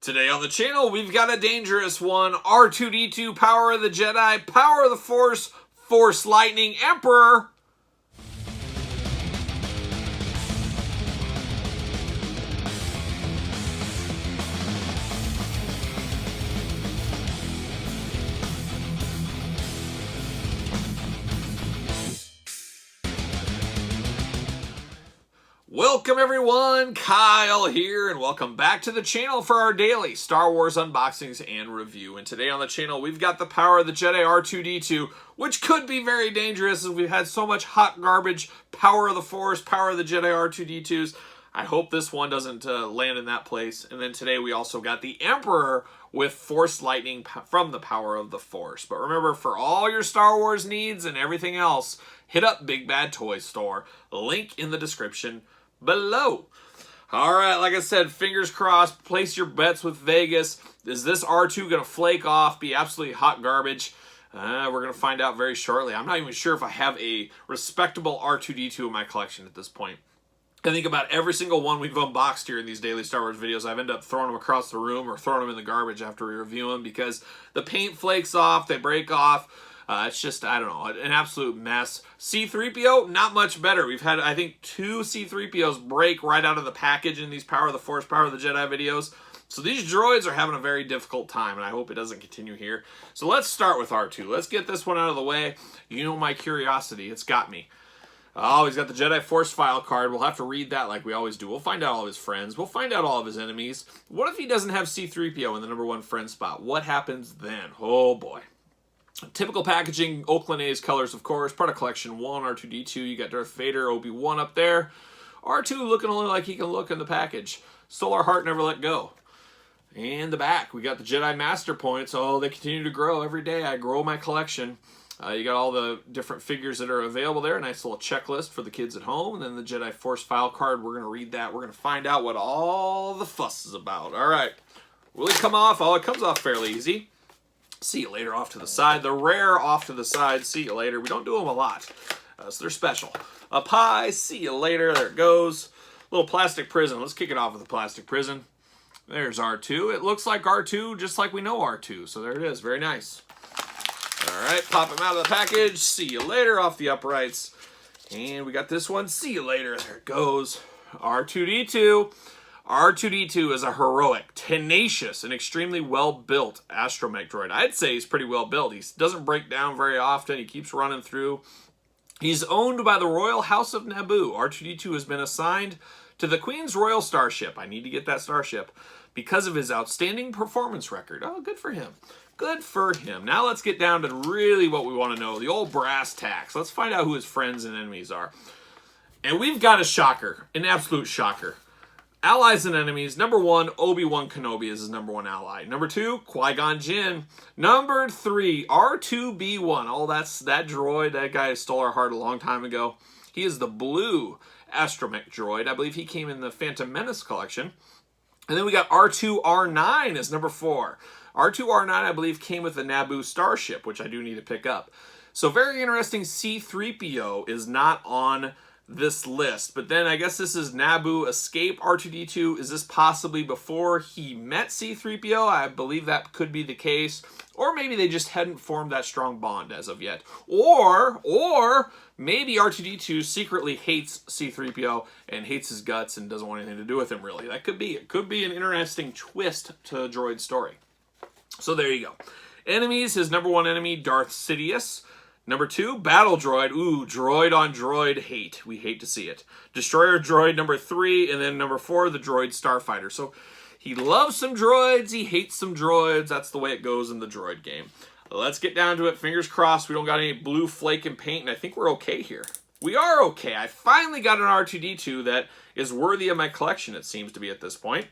Today on the channel, we've got a dangerous one. R2-D2, Power of the Jedi, Power of the Force, Force Lightning, Emperor. Welcome everyone, Kyle here, and welcome back to the channel for our daily Star Wars unboxings and review. And today on the channel, we've got the Power of the Jedi R2-D2, which could be very dangerous as we've had so much hot garbage, Power of the Force, Power of the Jedi R2-D2s. I hope this one doesn't land in that place. And then today we also got the Emperor with Force Lightning from the Power of the Force. But remember, for all your Star Wars needs and everything else, hit up Big Bad Toy Store. Link in the description below. All right, like I said, fingers crossed, place your bets with Vegas. Is this R2 going to flake off, be absolutely hot garbage? We're going to find out very shortly. I'm not even sure if I have a respectable R2-D2 in my collection at this point. I think about every single one we've unboxed here in these daily Star Wars videos, I've ended up throwing them across the room or throwing them in the garbage after we review them because the paint flakes off, they break off. It's just, I don't know, an absolute mess. C-3PO, not much better. We've had, I think, 2 C-3POs break right out of the package in these Power of the Force, Power of the Jedi videos. So these droids are having a very difficult time, and I hope it doesn't continue here. So let's start with R2. Let's get this one out of the way. You know my curiosity. It's got me. Oh, he's got the Jedi Force file card. We'll have to read that like we always do. We'll find out all of his friends. We'll find out all of his enemies. What if he doesn't have C-3PO in the #1 friend spot? What happens then? Oh, boy. Typical packaging, Oakland A's colors, of course. Part of Collection 1, R2-D2. You got Darth Vader, Obi-Wan up there. R2 looking only like he can look in the package. Stole our heart, never let go. And the back, we got the Jedi Master Points. Oh, they continue to grow every day. I grow my collection. You got all the different figures that are available there. Nice little checklist for the kids at home. And then the Jedi Force file card. We're going to read that. We're going to find out what all the fuss is about. All right. Will it come off? Oh, it comes off fairly easy. See you later off to the side. The rare off to the side. See you later. We don't do them a lot, so they're special. Up high. See you later. There it goes. Little plastic prison. Let's kick it off with a plastic prison. There's R2. It looks like R2 just like we know R2. So there it is. Very nice. All right. Pop him out of the package. See you later off the uprights. And we got this one. See you later. There it goes. R2-D2. R2-D2 is a heroic, tenacious, and extremely well-built astromech droid. I'd say he's pretty well-built. He doesn't break down very often. He keeps running through. He's owned by the Royal House of Naboo. R2-D2 has been assigned to the Queen's Royal Starship. I need to get that starship because of his outstanding performance record. Oh, good for him. Good for him. Now let's get down to really what we want to know, the old brass tacks. Let's find out who his friends and enemies are. And we've got a shocker, an absolute shocker. Allies and enemies. #1, Obi-Wan Kenobi is his #1 ally. #2, Qui-Gon Jinn. #3, R2-B1. Oh, that's that droid. That guy stole our heart a long time ago. He is the blue astromech droid. I believe he came in the Phantom Menace collection. And then we got R2-R9 as #4. R2-R9, I believe, came with the Naboo starship, which I do need to pick up. So very interesting. C-3PO is not on this list, but then I guess this is Naboo Escape R2-D2. Is this possibly before he met C-3PO? I believe that could be the case, or maybe they just hadn't formed that strong bond as of yet, or maybe R2-D2 secretly hates C-3PO and hates his guts and doesn't want anything to do with him. Really, that could be. It could be an interesting twist to the droid story. So there you go. Enemies. His #1 enemy, Darth Sidious. #2, Battle Droid. Ooh, droid on droid hate. We hate to see it. Destroyer Droid #3, and then #4, the Droid Starfighter. So he loves some droids, he hates some droids. That's the way it goes in the droid game. Let's get down to it. Fingers crossed we don't got any blue flake and paint, and I think we're okay here. We are okay. I finally got an R2-D2 that is worthy of my collection, it seems to be at this point.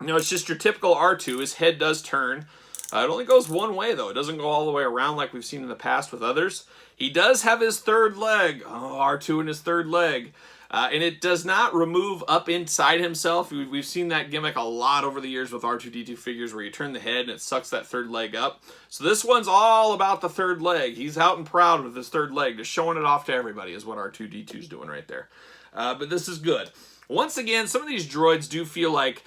You know, it's just your typical R2. His head does turn. It only goes one way, though. It doesn't go all the way around like we've seen in the past with others. He does have his third leg. Oh, R2 and his third leg. And it does not remove up inside himself. We've seen that gimmick a lot over the years with R2-D2 figures where you turn the head and it sucks that third leg up. So this one's all about the third leg. He's out and proud with his third leg. Just showing it off to everybody is what R2-D2 is doing right there. But this is good. Once again, some of these droids do feel like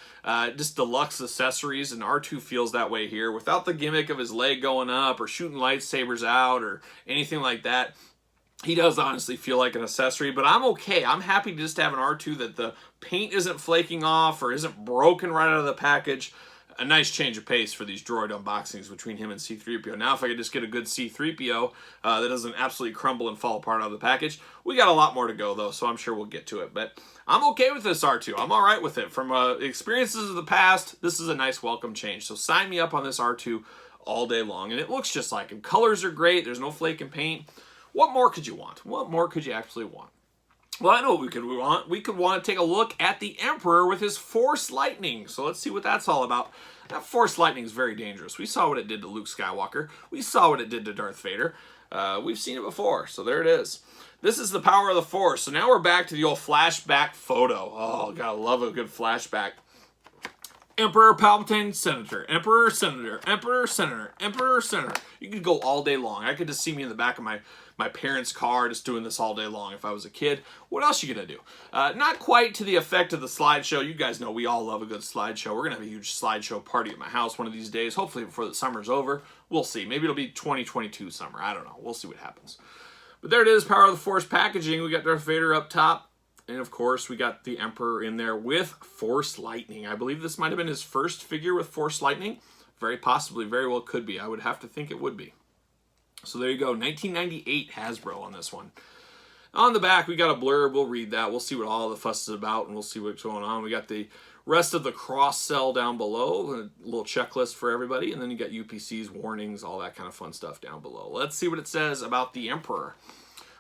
just deluxe accessories, and R2 feels that way here. Without the gimmick of his leg going up or shooting lightsabers out or anything like that, he does honestly feel like an accessory, but I'm okay. I'm happy just to have an R2 that the paint isn't flaking off or isn't broken right out of the package. A nice change of pace for these droid unboxings between him and C-3PO. Now, if I could just get a good C-3PO that doesn't absolutely crumble and fall apart out of the package. We got a lot more to go, though, so I'm sure we'll get to it. But I'm okay with this R2. I'm all right with it. From experiences of the past, this is a nice welcome change. So sign me up on this R2 all day long. And it looks just like him. Colors are great. There's no flake and paint. What more could you want? What more could you actually want? Well, I know what we could want. We could want to take a look at the Emperor with his Force Lightning. So let's see what that's all about. That Force Lightning is very dangerous. We saw what it did to Luke Skywalker. We saw what it did to Darth Vader. We've seen it before, so there it is. This is the power of the Force. So now we're back to the old flashback photo. Oh, gotta love a good flashback. Emperor Palpatine, Senator. Emperor, Senator. Emperor, Senator. Emperor, Senator. You could go all day long. I could just see me in the back of my parents' car just doing this all day long if I was a kid. What else are you going to do? Not quite to the effect of the slideshow. You guys know we all love a good slideshow. We're going to have a huge slideshow party at my house one of these days, hopefully before the summer's over. We'll see. Maybe it'll be 2022 summer. I don't know. We'll see what happens. But there it is, Power of the Force packaging. We got Darth Vader up top. And, of course, we got the Emperor in there with Force Lightning. I believe this might have been his first figure with Force Lightning. Very possibly, very well could be. I would have to think it would be. So there you go, 1998 Hasbro on this one. On the back, we got a blurb. We'll read that. We'll see what all the fuss is about, and we'll see what's going on. We got the rest of the cross-sell down below, a little checklist for everybody, and then you got UPCs, warnings, all that kind of fun stuff down below. Let's see what it says about the Emperor.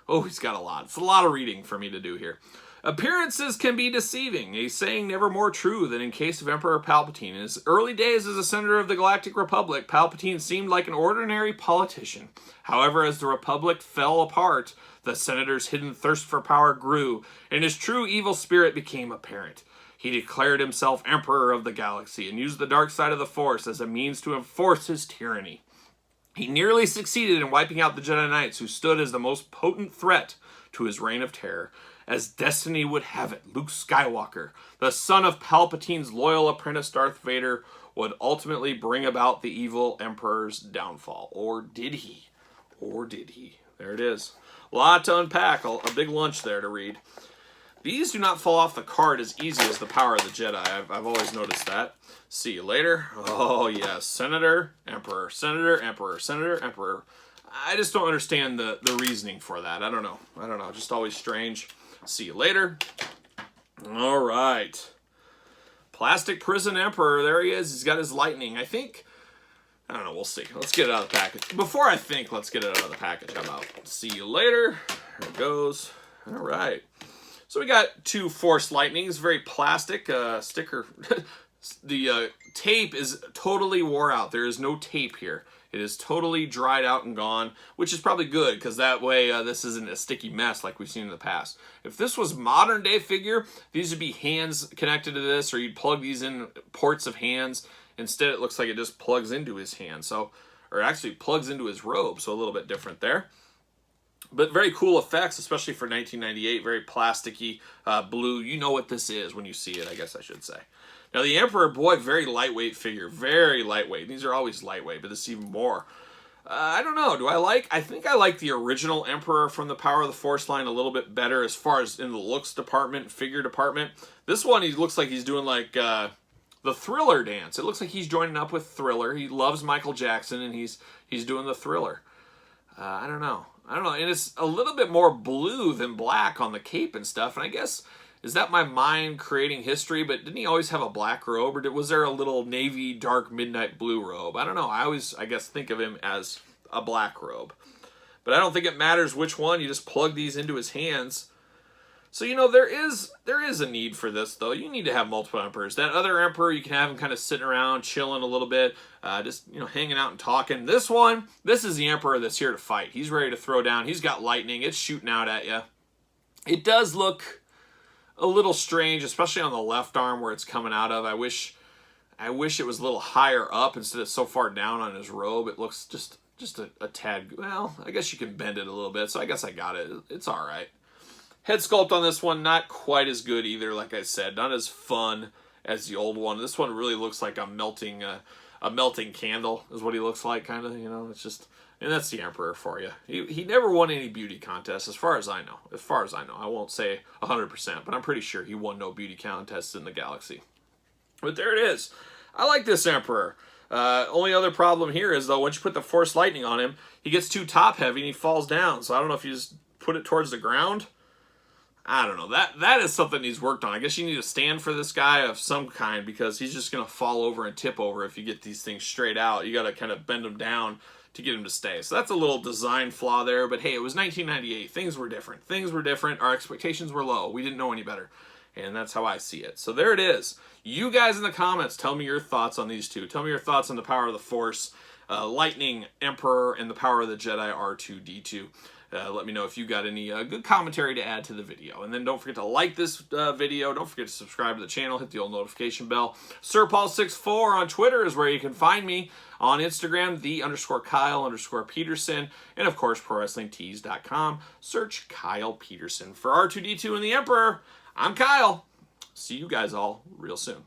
Oh, he's got a lot. It's a lot of reading for me to do here. Appearances can be deceiving, a saying never more true than in case of Emperor Palpatine. In his early days as a senator of the Galactic Republic, Palpatine seemed like an ordinary politician. However, as the Republic fell apart, the senator's hidden thirst for power grew, and his true evil spirit became apparent. He declared himself Emperor of the Galaxy and used the dark side of the Force as a means to enforce his tyranny. He nearly succeeded in wiping out the Jedi Knights, who stood as the most potent threat to his reign of terror. As destiny would have it, Luke Skywalker, the son of Palpatine's loyal apprentice Darth Vader, would ultimately bring about the evil Emperor's downfall. Or did he? Or did he? There it is. A lot to unpack. A big lunch there to read. These do not fall off the card as easy as the Power of the Jedi. I've always noticed that. See you later. Oh, yes. Senator, Emperor, Senator, Emperor, Senator, Emperor. I just don't understand the reasoning for that. I don't know. Just always strange. See you later. All right. Plastic Prison Emperor. There he is. He's got his lightning. I don't know. We'll see. Let's get it out of the package. Before I think, let's get it out of the package. How about? See you later. There it goes. All right. So we got two Force Lightnings. Very plastic sticker. The tape is totally wore out. There is no tape here. It is totally dried out and gone, which is probably good because that way this isn't a sticky mess like we've seen in the past. If this was modern day figure, these would be hands connected to this, or you'd plug these in ports of hands. Instead, it looks like it just plugs into his hand, or actually plugs into his robe, so a little bit different there. But very cool effects, especially for 1998. Very plasticky, blue. You know what this is when you see it, I guess I should say. Now, the Emperor, boy, very lightweight figure. Very lightweight. These are always lightweight, but this is even more. I don't know. I think I like the original Emperor from the Power of the Force line a little bit better as far as in the looks department, figure department. This one, he looks like he's doing like the Thriller dance. It looks like he's joining up with Thriller. He loves Michael Jackson, and he's doing the Thriller. I don't know. And it's a little bit more blue than black on the cape and stuff, and I guess... Is that my mind creating history? But didn't he always have a black robe? Or was there a little navy, dark, midnight blue robe? I don't know. I always, I guess, think of him as a black robe. But I don't think it matters which one. You just plug these into his hands. So, you know, there is a need for this, though. You need to have multiple Emperors. That other Emperor, you can have him kind of sitting around, chilling a little bit, just, you know, hanging out and talking. This one, this is the Emperor that's here to fight. He's ready to throw down. He's got lightning. It's shooting out at you. It does look... a little strange, especially on the left arm where it's coming out of. I wish it was a little higher up instead of so far down on his robe. It looks just a tad, well, I guess you can bend it a little bit, so I guess I got it. It's all right. Head sculpt on this one, not quite as good either, like I said. Not as fun as the old one. This one really looks like a melting candle is what he looks like, kind of, you know. It's just, and that's the Emperor for you. He never won any beauty contests, as far as I know. As far as I know. I won't say 100%, but I'm pretty sure he won no beauty contests in the galaxy. But there it is. I like this Emperor. Only other problem here is, though, once you put the Force Lightning on him, he gets too top-heavy and he falls down. So I don't know if you just put it towards the ground. I don't know. That is something he's worked on. I guess you need a stand for this guy of some kind, because he's just going to fall over and tip over if you get these things straight out. You got to kind of bend him down to get him to stay. So that's a little design flaw there. But hey, it was 1998. Things were different. Things were different. Our expectations were low. We didn't know any better. And that's how I see it. So there it is. You guys in the comments, tell me your thoughts on these two. Tell me your thoughts on the power of the Force, Lightning Emperor, and the power of the Jedi R2-D2. Let me know if you got any good commentary to add to the video. And then don't forget to like this video. Don't forget to subscribe to the channel. Hit the old notification bell. SirPaul64 on Twitter is where you can find me. On Instagram, _Kyle_Peterson. And of course, ProWrestlingTees.com. Search Kyle Peterson. For R2D2 and the Emperor, I'm Kyle. See you guys all real soon.